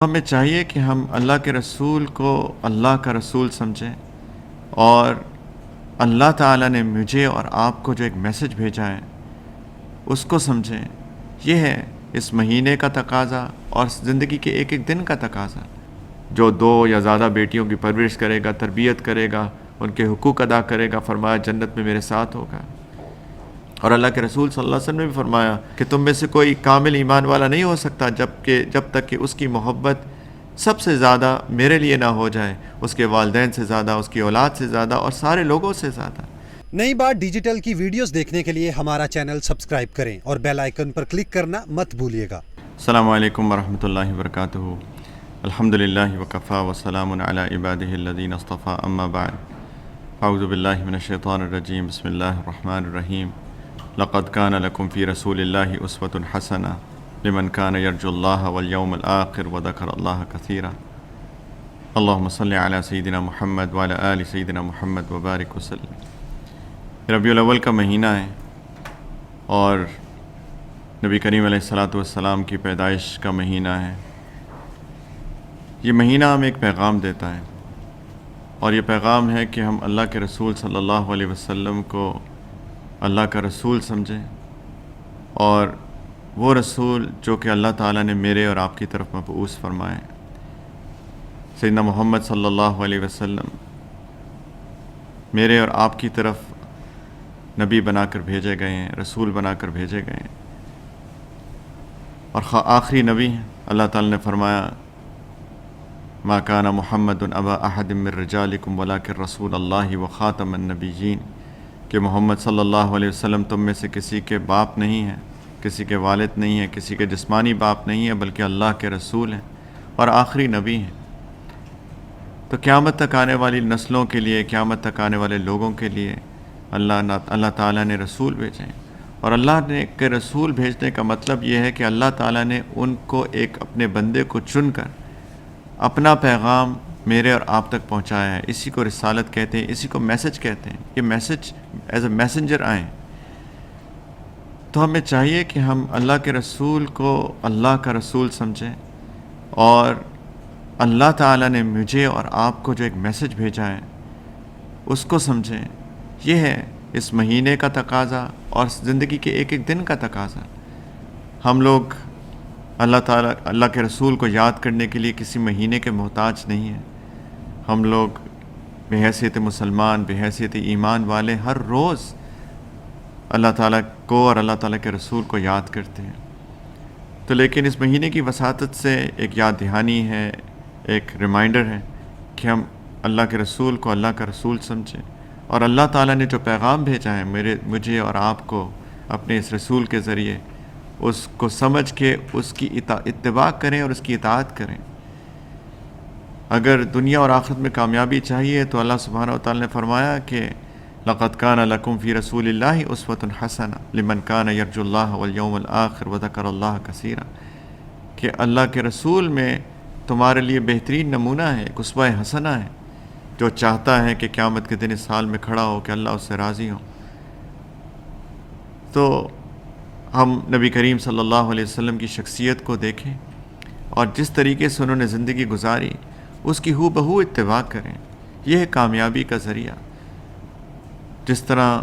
ہمیں چاہیے کہ ہم اللہ کے رسول کو اللہ کا رسول سمجھیں اور اللہ تعالیٰ نے مجھے اور آپ کو جو ایک میسج بھیجا ہے اس کو سمجھیں۔ یہ ہے اس مہینے کا تقاضا اور زندگی کے ایک ایک دن کا تقاضا۔ جو 2 یا زیادہ بیٹیوں کی پرورش کرے گا، تربیت کرے گا، ان کے حقوق ادا کرے گا، فرمایا جنت میں میرے ساتھ ہوگا۔ اور اللہ کے رسول صلی اللہ علیہ وسلم نے بھی فرمایا کہ تم میں سے کوئی کامل ایمان والا نہیں ہو سکتا جب تک کہ اس کی محبت سب سے زیادہ میرے لیے نہ ہو جائے، اس کے والدین سے زیادہ، اس کی اولاد سے زیادہ اور سارے لوگوں سے زیادہ۔ نئی بات ڈیجیٹل کی ویڈیوز دیکھنے کے لیے ہمارا چینل سبسکرائب کریں اور بیل آئیکن پر کلک کرنا مت بھولیے گا۔ السلام علیکم ورحمۃ اللہ وبرکاتہ۔ الحمدللہ وکفی وسلام علی عبادہ الذین اصطفی، اما بعد، اعوذ باللہ من الشیطان الرجیم، بسم اللہ الرحمن الرحیم۔ لقد کان لکم فی رسول اللہ اسوۃ حسنہ لمن کان یرجو اللہ والیوم الآخر وذکر اللہ کثیرا۔ اللہم صلی علی سیدنا محمد وعلی آل سیدنا محمد وبارک وسلم۔ ربیع الاول کا مہینہ ہے اور نبی کریم علیہ الصلاۃ والسلام کی پیدائش کا مہینہ ہے۔ یہ مہینہ ہمیں ایک پیغام دیتا ہے، اور یہ پیغام ہے کہ ہم اللہ کے رسول صلی اللہ علیہ وسلم کو اللہ کا رسول سمجھیں، اور وہ رسول جو کہ اللہ تعالیٰ نے میرے اور آپ کی طرف مبعوث فرمائے۔ سیدنا محمد صلی اللہ علیہ وسلم میرے اور آپ کی طرف نبی بنا کر بھیجے گئے ہیں، رسول بنا کر بھیجے گئے ہیں، اور آخری نبی ہیں۔ اللہ تعالیٰ نے فرمایا ما کان محمد ابا احد من رجالکم ولکن رسول اللہ وخاتم النبیین، کہ محمد صلی اللہ علیہ وسلم تم میں سے کسی کے باپ نہیں ہیں، کسی کے والد نہیں ہیں، کسی کے جسمانی باپ نہیں ہیں، بلکہ اللہ کے رسول ہیں اور آخری نبی ہیں۔ تو قیامت تک آنے والی نسلوں کے لیے، قیامت تک آنے والے لوگوں کے لیے اللہ تعالیٰ نے رسول بھیجے ہیں، اور اللہ نے کے رسول بھیجنے کا مطلب یہ ہے کہ اللہ تعالیٰ نے ان کو ایک اپنے بندے کو چن کر اپنا پیغام میرے اور آپ تک پہنچایا ہے۔ اسی کو رسالت کہتے ہیں، اسی کو میسج کہتے ہیں۔ یہ میسج ایز اے میسنجر آئیں۔ تو ہمیں چاہیے کہ ہم اللہ کے رسول کو اللہ کا رسول سمجھیں اور اللہ تعالیٰ نے مجھے اور آپ کو جو ایک میسج بھیجا ہے اس کو سمجھیں۔ یہ ہے اس مہینے کا تقاضا اور زندگی کے ایک ایک دن کا تقاضا۔ ہم لوگ اللہ کے رسول کو یاد کرنے کے لیے کسی مہینے کے محتاج نہیں ہیں۔ ہم لوگ بحیثیت مسلمان، بحیثیت ایمان والے ہر روز اللہ تعالیٰ کو اور اللہ تعالیٰ کے رسول کو یاد کرتے ہیں۔ تو لیکن اس مہینے کی وساطت سے ایک یاد دہانی ہے، ایک ریمائنڈر ہے کہ ہم اللہ کے رسول کو اللہ کا رسول سمجھیں، اور اللہ تعالیٰ نے جو پیغام بھیجا ہے مجھے اور آپ کو اپنے اس رسول کے ذریعے، اس کو سمجھ کے اس کی اتباع کریں اور اس کی اطاعت کریں۔ اگر دنیا اور آخرت میں کامیابی چاہیے تو اللہ سبحانہ و تعالیٰ نے فرمایا کہ لقد کان لکم فی رسول اللہ اسوۃ حسنہ لمن کان یرجو اللہ والیوم الآخر وذکر اللہ کثیرا، کہ اللہ کے رسول میں تمہارے لیے بہترین نمونہ ہے، ایک اسوہ حسنہ ہے، جو چاہتا ہے کہ قیامت کے دن اس حال میں کھڑا ہو کہ اللہ اس سے راضی ہو۔ تو ہم نبی کریم صلی اللہ علیہ وسلم کی شخصیت کو دیکھیں اور جس طریقے سے انہوں نے زندگی گزاری اس کی ہو بہو اتباع کریں۔ یہ ہے کامیابی کا ذریعہ۔ جس طرح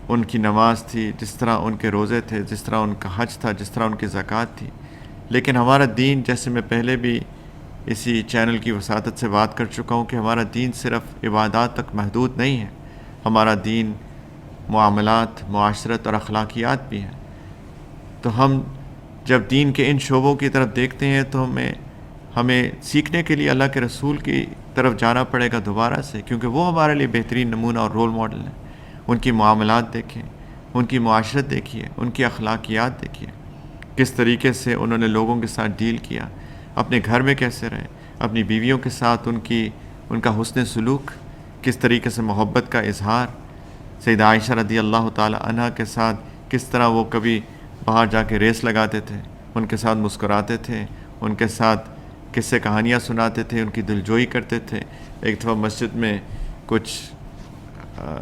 ان کی نماز تھی، جس طرح ان کے روزے تھے، جس طرح ان کا حج تھا، جس طرح ان کی زکوٰۃ تھی، لیکن ہمارا دین، جیسے میں پہلے بھی اسی چینل کی وساطت سے بات کر چکا ہوں، کہ ہمارا دین صرف عبادات تک محدود نہیں ہے، ہمارا دین معاملات، معاشرت اور اخلاقیات بھی ہے۔ تو ہم جب دین کے ان شعبوں کی طرف دیکھتے ہیں تو ہمیں سیکھنے کے لیے اللہ کے رسول کی طرف جانا پڑے گا دوبارہ سے، کیونکہ وہ ہمارے لیے بہترین نمونہ اور رول ماڈل ہیں۔ ان کی معاملات دیکھیں، ان کی معاشرت دیکھیے، ان کی اخلاقیات دیکھیے، کس طریقے سے انہوں نے لوگوں کے ساتھ ڈیل کیا، اپنے گھر میں کیسے رہے، اپنی بیویوں کے ساتھ ان کا حسن سلوک، کس طریقے سے محبت کا اظہار، سیدہ عائشہ رضی اللہ تعالی عنہ کے ساتھ کس طرح وہ کبھی باہر جا کے ریس لگاتے تھے، ان کے ساتھ مسکراتے تھے، ان کے ساتھ قصے کہانیاں سناتے تھے، ان کی دلجوئی کرتے تھے۔ ایک دفعہ مسجد میں کچھ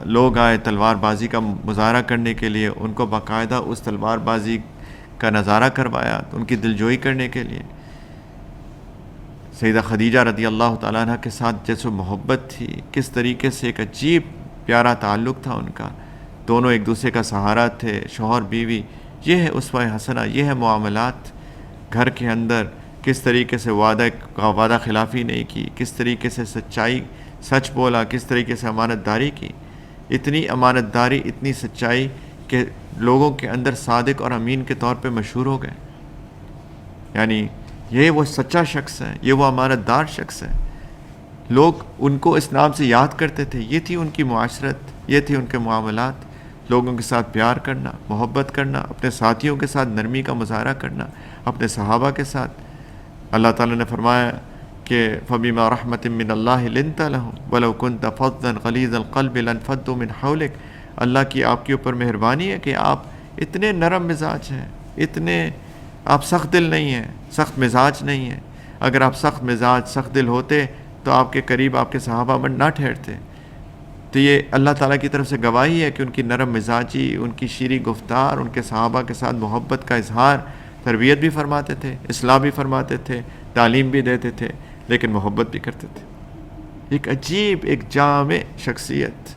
لوگ آئے تلوار بازی کا مظاہرہ کرنے کے لیے، ان کو باقاعدہ اس تلوار بازی کا نظارہ کروایا ان کی دلجوئی کرنے کے لیے۔ سیدہ خدیجہ رضی اللہ تعالیٰ عنہ کے ساتھ جیسے محبت تھی، کس طریقے سے ایک عجیب پیارا تعلق تھا ان کا، دونوں ایک دوسرے کا سہارا تھے، شوہر بیوی. یہ ہے اسوہ حسنہ، یہ ہے معاملات گھر کے اندر. کس طریقے سے وعدہ خلافی نہیں کی، کس طریقے سے سچ بولا، کس طریقے سے امانت داری کی. اتنی امانت داری، اتنی سچائی کہ لوگوں کے اندر صادق اور امین کے طور پہ مشہور ہو گئے. یعنی یہ وہ سچا شخص ہے، یہ وہ امانت دار شخص ہے. لوگ ان کو اس نام سے یاد کرتے تھے. یہ تھی ان کی معاشرت، یہ تھی ان کے معاملات. لوگوں کے ساتھ پیار کرنا، محبت کرنا، اپنے ساتھیوں کے ساتھ نرمی کا مظاہرہ کرنا، اپنے صحابہ کے ساتھ. اللہ تعالیٰ نے فرمایا کہ فَبِمَا رَحْمَةٍ مِّنَ اللَّهِ لِنْتَ لَهُمْ وَلَوْ كُنْتَ فَظًّا غَلِيظَ الْقَلْبِ لَانفَضُّوا مِنْ حَوْلِكَ. اللہ کی آپ کے اوپر مہربانی ہے کہ آپ اتنے نرم مزاج ہیں، اتنے آپ سخت دل نہیں ہیں، سخت مزاج نہیں ہیں. اگر آپ سخت مزاج، سخت دل ہوتے تو آپ کے قریب آپ کے صحابہ من نہ ٹھہرتے. تو یہ اللہ تعالیٰ کی طرف سے گواہی ہے کہ ان کی نرم مزاجی، ان کی شیریں گفتار، ان کے صحابہ کے ساتھ محبت کا اظہار. تربیت بھی فرماتے تھے، اصلاح بھی فرماتے تھے، تعلیم بھی دیتے تھے، لیکن محبت بھی کرتے تھے. ایک عجیب، ایک جامع شخصیت،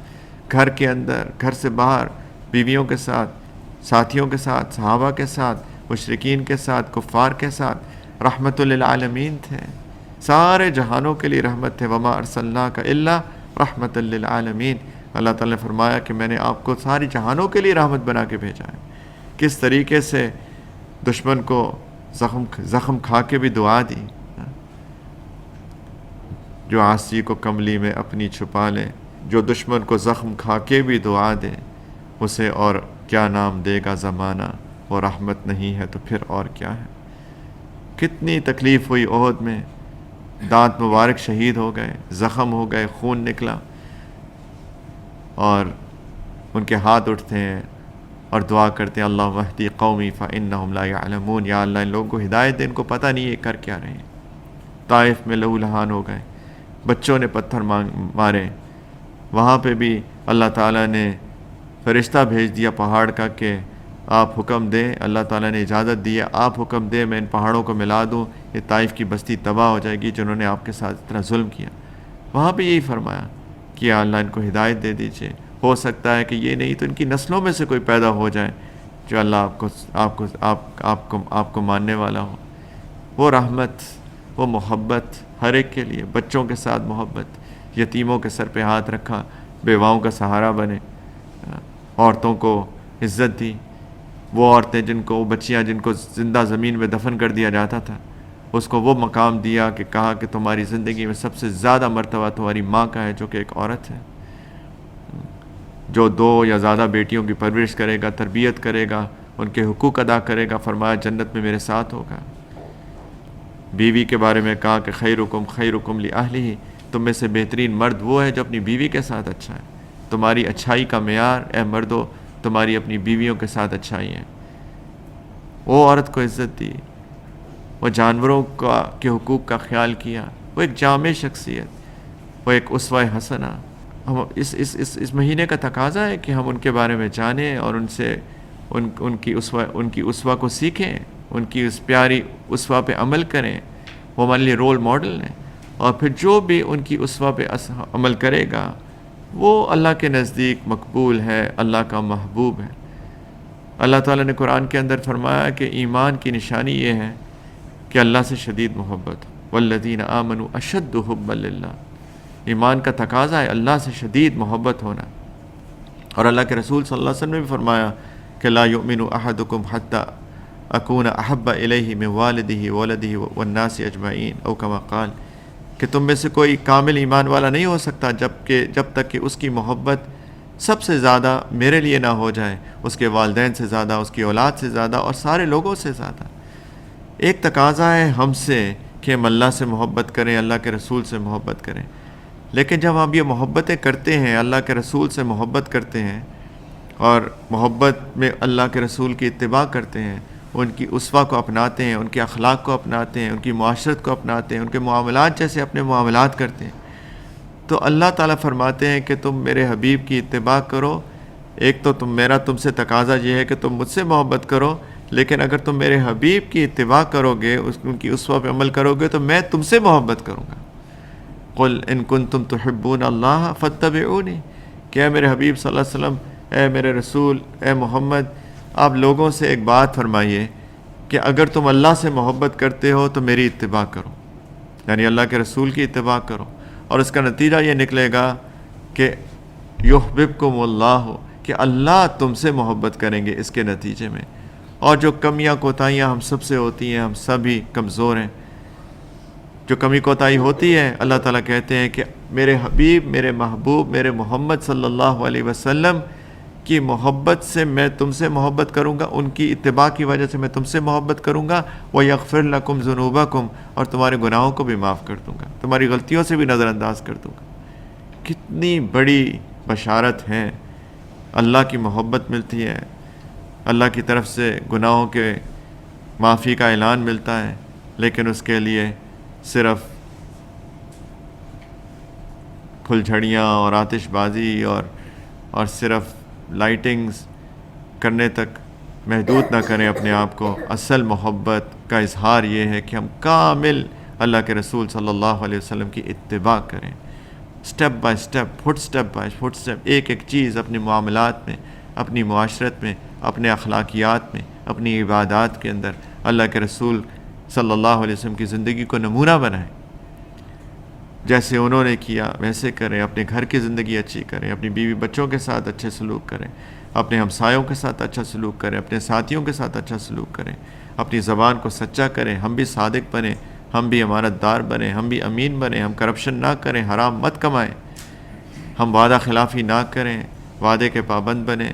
گھر کے اندر، گھر سے باہر، بیویوں کے ساتھ، ساتھیوں کے ساتھ، صحابہ کے ساتھ، مشرکین کے ساتھ، کفار کے ساتھ رحمت للعالمین تھے. سارے جہانوں کے لیے رحمت تھے. وما ارسلناک الا رحمت للعالمین. اللہ تعالیٰ نے فرمایا کہ میں نے آپ کو ساری جہانوں کے لیے رحمت بنا کے بھیجا ہے. کس طریقے سے دشمن کو زخم کھا کے بھی دعا دی. جو عاصی کو کملی میں اپنی چھپا لے، جو دشمن کو زخم کھا کے بھی دعا دے، اسے اور کیا نام دے گا زمانہ. وہ رحمت نہیں ہے تو پھر اور کیا ہے. کتنی تکلیف ہوئی احد میں، دانت مبارک شہید ہو گئے، زخم ہو گئے، خون نکلا، اور ان کے ہاتھ اٹھتے ہیں اور دعا کرتے ہیں اللہم اہدی قومی فانہم لا یعلمون. یا اللہ ان لوگوں کو ہدایت دے، ان کو پتہ نہیں یہ کر کیا رہے ہیں. طائف میں لہو لہان ہو گئے، بچوں نے پتھر مارے. وہاں پہ بھی اللہ تعالیٰ نے فرشتہ بھیج دیا پہاڑ کا کہ آپ حکم دیں. اللہ تعالیٰ نے اجازت دی ہے، آپ حکم دیں میں ان پہاڑوں کو ملا دوں، یہ طائف کی بستی تباہ ہو جائے گی جنہوں نے آپ کے ساتھ اتنا ظلم کیا. وہاں پہ یہی فرمایا کہ یا اللہ ان کو ہدایت دے دیجئے. ہو سکتا ہے کہ یہ نہیں تو ان کی نسلوں میں سے کوئی پیدا ہو جائے جو اللہ آپ کو ماننے والا ہو. وہ رحمت، وہ محبت ہر ایک کے لیے. بچوں کے ساتھ محبت، یتیموں کے سر پہ ہاتھ رکھا، بیواؤں کا سہارا بنے، عورتوں کو عزت دی. وہ عورتیں وہ بچیاں جن کو زندہ زمین میں دفن کر دیا جاتا تھا، اس کو وہ مقام دیا کہ کہا کہ تمہاری زندگی میں سب سے زیادہ مرتبہ تمہاری ماں کا ہے جو کہ ایک عورت ہے. جو 2 یا زیادہ بیٹیوں کی پرورش کرے گا، تربیت کرے گا، ان کے حقوق ادا کرے گا، فرمایا جنت میں میرے ساتھ ہوگا. بیوی کے بارے میں کہا کہ خیرکم لأہلہ، تم میں سے بہترین مرد وہ ہے جو اپنی بیوی کے ساتھ اچھا ہے. تمہاری اچھائی کا معیار اے مردو تمہاری اپنی بیویوں کے ساتھ اچھائی ہے. وہ عورت کو عزت دی، وہ جانوروں کے حقوق کا خیال کیا. وہ ایک جامع شخصیت، وہ ایک اسوہ حسنہ. ہم اس مہینے کا تقاضا ہے کہ ہم ان کے بارے میں جانیں اور ان سے ان کی اسوہ کو سیکھیں، ان کی اس پیاری اسوہ پہ عمل کریں. وہ ہمارے لیے رول ماڈل ہیں، اور پھر جو بھی ان کی اسوہ پہ عمل کرے گا وہ اللہ کے نزدیک مقبول ہے، اللہ کا محبوب ہے. اللہ تعالیٰ نے قرآن کے اندر فرمایا کہ ایمان کی نشانی یہ ہے کہ اللہ سے شدید محبت. والذین آمنوا اشد حبا للہ. ایمان کا تقاضا ہے اللہ سے شدید محبت ہونا. اور اللہ کے رسول صلی اللہ علیہ وسلم نے بھی فرمایا کہ لا یؤمن احدکم حتی اکون احب الیہ من والدہ ولدہ والناس اجمعین او کما قال، کہ تم میں سے کوئی کامل ایمان والا نہیں ہو سکتا جب تک کہ اس کی محبت سب سے زیادہ میرے لیے نہ ہو جائے، اس کے والدین سے زیادہ، اس کی اولاد سے زیادہ، اور سارے لوگوں سے زیادہ. ایک تقاضا ہے ہم سے کہ ہم اللہ سے محبت کریں، اللہ کے رسول سے محبت کریں. لیکن جب ہم یہ محبتیں کرتے ہیں، اللہ کے رسول سے محبت کرتے ہیں اور محبت میں اللہ کے رسول کی اتباع کرتے ہیں، ان کی اسوہ کو اپناتے ہیں، ان کے اخلاق کو اپناتے ہیں، ان کی معاشرت کو اپناتے ہیں، ان کے معاملات جیسے اپنے معاملات کرتے ہیں، تو اللہ تعالیٰ فرماتے ہیں کہ تم میرے حبیب کی اتباع کرو. ایک تو تم سے تقاضا یہ ہے کہ تم مجھ سے محبت کرو، لیکن اگر تم میرے حبیب کی اتباع کرو گے، ان کی اسوہ پہ عمل کرو گے، تو میں تم سے محبت کروں گا۔ قل ان کنتم تحبون اللہ فاتبعونی، کہ اے میرے حبیب صلی اللہ علیہ وسلم، اے میرے رسول، اے محمد، آپ لوگوں سے ایک بات فرمائیے کہ اگر تم اللہ سے محبت کرتے ہو تو میری اتباع کرو، یعنی اللہ کے رسول کی اتباع کرو، اور اس کا نتیجہ یہ نکلے گا کہ یحببکم اللہ، کہ اللہ تم سے محبت کریں گے اس کے نتیجے میں۔ اور جو کمیاں کوتاہیاں ہم سب سے ہوتی ہیں، ہم سب ہی کمزور ہیں، جو کمی کوتاہی ہوتی ہے، اللہ تعالیٰ کہتے ہیں کہ میرے حبیب، میرے محبوب، میرے محمد صلی اللہ علیہ وسلم کی محبت سے میں تم سے محبت کروں گا، ان کی اتباع کی وجہ سے میں تم سے محبت کروں گا، وَيَغْفِرْ لَكُمْ ذُنُوبَكُمْ، اور تمہارے گناہوں کو بھی معاف کر دوں گا، تمہاری غلطیوں سے بھی نظر انداز کر دوں گا۔ کتنی بڑی بشارت ہے، اللہ کی محبت ملتی ہے، اللہ کی طرف سے گناہوں کے معافی کا اعلان ملتا ہے، لیکن اس کے لیے صرف پھل جھڑیاں اور آتش بازی اور صرف لائٹنگز کرنے تک محدود نہ کریں اپنے آپ کو۔ اصل محبت کا اظہار یہ ہے کہ ہم کامل اللہ کے رسول صلی اللہ علیہ وسلم کی اتباع کریں، step by step, foot step by foot step, ایک ایک چیز اپنے معاملات میں، اپنی معاشرت میں، اپنے اخلاقیات میں، اپنی عبادات کے اندر اللہ کے رسول صلی اللہ علیہ وسلم کی زندگی کو نمونہ بنائیں، جیسے انہوں نے کیا ویسے کریں، اپنے گھر کی زندگی اچھی کریں، اپنی بیوی بچوں کے ساتھ اچھے سلوک کریں، اپنے ہمسایوں کے ساتھ اچھا سلوک کریں، اپنے ساتھیوں کے ساتھ اچھا سلوک کریں، اپنی زبان کو سچا کریں، ہم بھی صادق بنیں، ہم بھی امانت دار بنیں، ہم بھی امین بنیں، ہم کرپشن نہ کریں، حرام مت کمائیں، ہم وعدہ خلافی نہ کریں، وعدے کے پابند بنیں،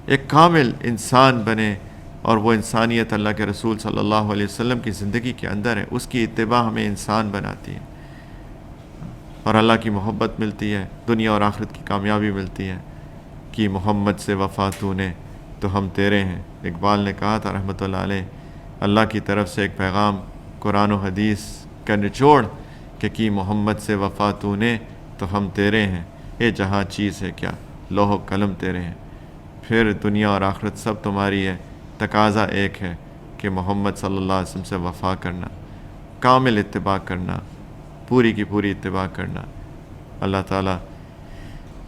ایک کامل انسان بنیں، اور وہ انسانیت اللہ کے رسول صلی اللہ علیہ وسلم کی زندگی کے اندر ہے، اس کی اتباع ہمیں انسان بناتی ہے، اور اللہ کی محبت ملتی ہے، دنیا اور آخرت کی کامیابی ملتی ہے کہ محمد سے وفا تو نے تو ہم تیرے ہیں۔ اقبال نے کہا تھا رحمۃ اللہ علیہ، اللہ کی طرف سے ایک پیغام قرآن و حدیث کا نچوڑ کہ کی محمد سے وفا تو نے تو ہم تیرے ہیں، اے جہاں چیز ہے کیا لوح و قلم تیرے ہیں، پھر دنیا اور آخرت سب تمہاری ہے، تقاضا ایک ہے کہ محمد صلی اللہ علیہ وسلم سے وفا کرنا، کامل اتباع کرنا، پوری کی پوری اتباع کرنا۔ اللہ تعالیٰ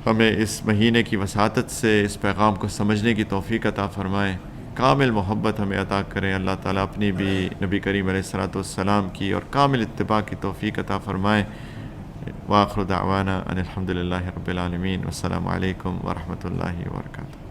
ہمیں اس مہینے کی وساطت سے اس پیغام کو سمجھنے کی توفیق عطا فرمائے، کامل محبت ہمیں عطا کریں، اللہ تعالیٰ اپنی بھی نبی کریم علیہ الصلوۃ والسلام کی اور کامل اتباع کی توفیق عطا فرمائے۔ وآخر دعوانا ان الحمد للہ رب العالمین، والسلام علیکم ورحمۃ اللہ وبرکاتہ۔